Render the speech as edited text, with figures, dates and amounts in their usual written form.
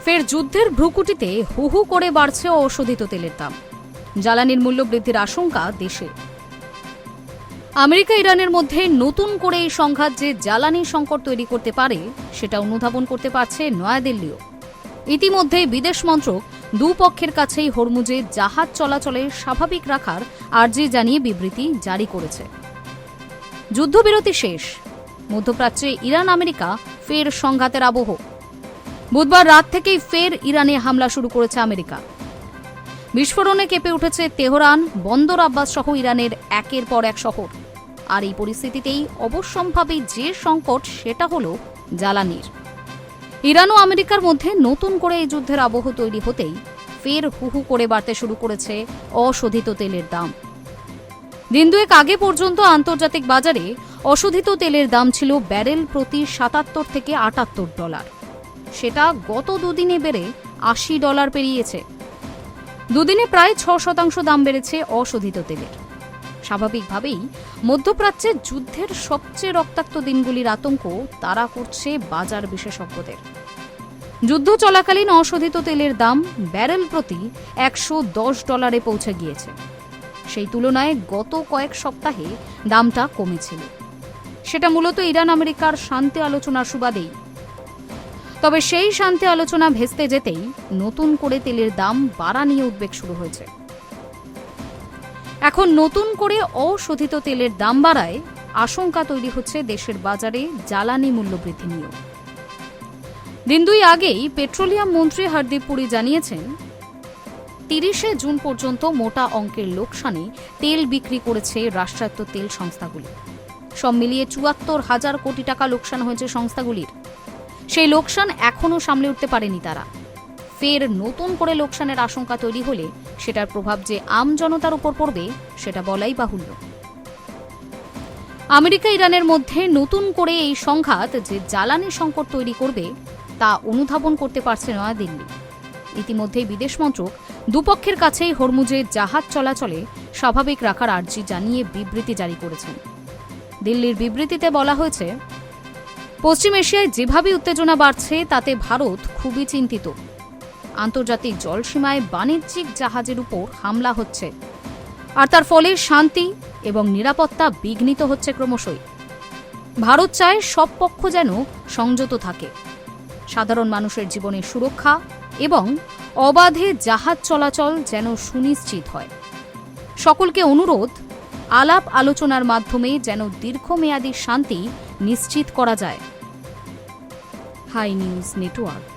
ফের যুদ্ধের ভ্রুকুটিতে হু হু করে বাড়ছে অশোধিত তেলের দাম। জ্বালানির মূল্য বৃদ্ধির আশঙ্কা দেশে। আমেরিকা ইরানের মধ্যে নতুন করে এই সংঘাত যে জ্বালানি সংকট তৈরি করতে পারে সেটা অনুধাবন করতে পারছে নয়াদিল্লিও। ইতিমধ্যে বিদেশ মন্ত্রক দুপক্ষের কাছেই হরমুজে জাহাজ চলাচলে স্বাভাবিক রাখার আর্জি জানিয়ে বিবৃতি জারি করেছে। যুদ্ধবিরতি শেষ, মধ্যপ্রাচ্যে ইরান আমেরিকা ফের সংঘাতের আবহ। বুধবার রাত থেকেই ফের ইরানে হামলা শুরু করেছে আমেরিকা। বিস্ফোরণে কেঁপে উঠেছে তেহরান, বন্দর আব্বাস সহ ইরানের একের পর এক শহর। আর এই পরিস্থিতিতেই অবশ্যম্ভাবী যে সংকট সেটা হলো জ্বালানির। ইরান ও আমেরিকার মধ্যে নতুন করে এই যুদ্ধের আবহ তৈরি হতেই ফের হুহু করে বাড়তে শুরু করেছে অশোধিত তেলের দাম। দিন দুয়েক আগে পর্যন্ত আন্তর্জাতিক বাজারে অশোধিত তেলের দাম ছিল ব্যারেল প্রতি $77 থেকে $78। সেটা গত দুদিনে বেড়ে $80 পেরিয়েছে। দুদিনে প্রায় 6% দাম বেড়েছে অশোধিত তেলের। স্বাভাবিকভাবেই মধ্যপ্রাচ্যে যুদ্ধের সবচেয়ে রক্তাক্ত দিনগুলির আতঙ্ক তাড়া করছে বাজার বিশেষজ্ঞদের। যুদ্ধ চলাকালীন অশোধিত তেলের দাম ব্যারেল প্রতি $110 পৌঁছে গিয়েছে। সেই তুলনায় গত কয়েক সপ্তাহে দামটা কমেছিল। সেটা মূলত ইরান আমেরিকার শান্তি আলোচনার সুবাদেই। তবে সেই শান্তি আলোচনা ভেস্তে যেতেই নতুন করে তেলের দাম বাড়া নিয়ে উদ্বেগ শুরু হয়েছে। এখন নতুন করে অশোধিত তেলের দাম বাড়ায় আশঙ্কা তৈরি হচ্ছে দেশের বাজারে জ্বালানি মূল্য বৃদ্ধি নিয়েও। দিন দুই আগেই পেট্রোলিয়াম মন্ত্রী হরদীপ পুরী জানিয়েছেন, 30শে জুন পর্যন্ত মোটা অঙ্কের লোকসানে তেল বিক্রি করেছে রাষ্ট্রায়ত্ত তেল সংস্থাগুলি। সব মিলিয়ে ৭৪,০০০ কোটি টাকা লোকসান হয়েছে সংস্থাগুলির। সেই লোকসান এখনও সামলে উঠতে পারেনি তারা। ফের নতুন করে লোকসানের আশঙ্কা তৈরি হলে সেটার প্রভাব যে আম জনতার উপর পড়বে সেটা বলাই বাহুল্য। আমেরিকা ইরানের মধ্যে নতুন করে এই সংঘাত যে জ্বালানি সংকট তৈরি করবে তা অনুধাবন করতে পারছে নয়াদিল্লি। ইতিমধ্যেই বিদেশ মন্ত্রক দুপক্ষের কাছেই হরমুজে জাহাজ চলাচলে স্বাভাবিক রাখার আর্জি জানিয়ে বিবৃতি জারি করেছেন। দিল্লির বিবৃতিতে বলা হয়েছে, পশ্চিম এশিয়ায় যেভাবে উত্তেজনা বাড়ছে তাতে ভারত খুবই চিন্তিত। আন্তর্জাতিক জলসীমায় বাণিজ্যিক জাহাজের উপর হামলা হচ্ছে, আর তার ফলে শান্তি এবং নিরাপত্তা বিঘ্নিত হচ্ছে ক্রমশই। ভারত চায় সব পক্ষ যেন সংযত থাকে, সাধারণ মানুষের জীবনের সুরক্ষা এবং অবাধে জাহাজ চলাচল যেন সুনিশ্চিত হয়। সকলকে অনুরোধ, আলাপ আলোচনার মাধ্যমে যেন দীর্ঘমেয়াদী শান্তি নিশ্চিত করা যায়। Hi News network.